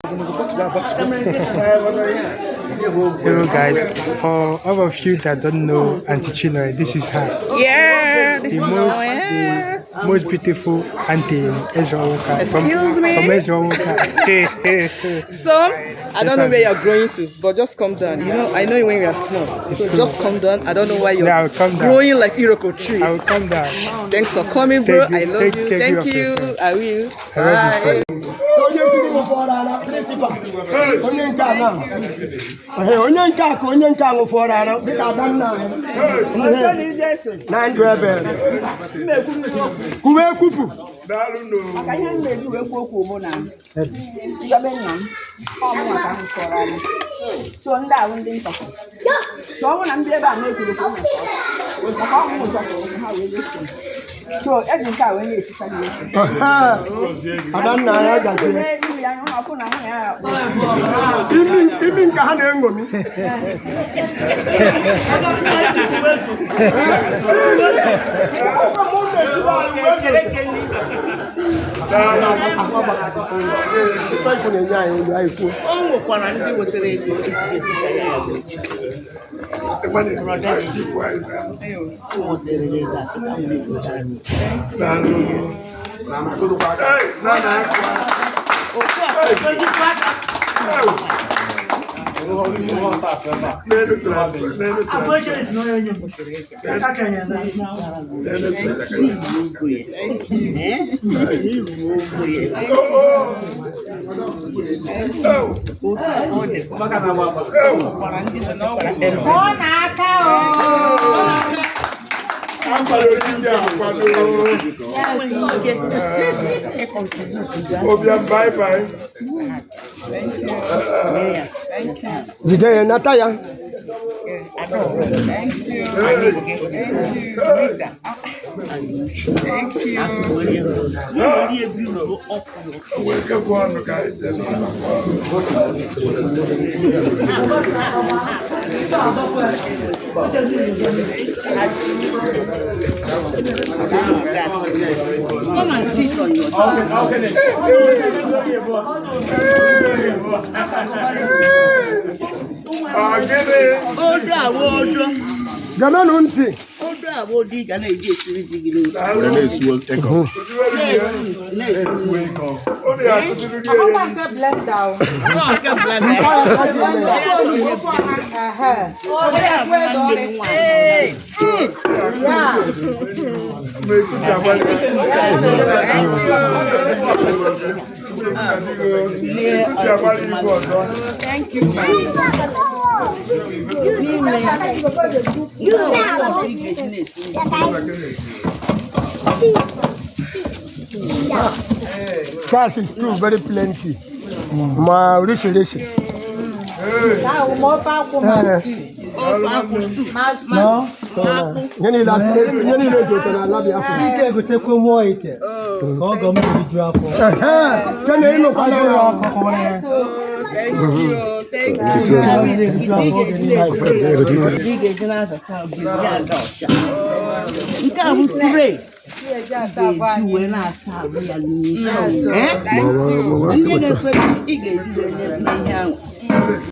Hello guys, for all of you that don't know Auntie Chinwe, this is her. Yeah, the most beautiful auntie in Ezra from Ezra. So, I don't know where you're going to, but just come down. You know, I know when you are small. So just come down. I don't know why you're growing like Iroko tree. I will come down. Thanks for coming, bro. I love you. Thank you. I will. Bye. Bye bye. Thank you. Today, Nataya. Thank you. Thank you. Come and sit on your Thank you. Cash is too very plenty. Ma rich. No. You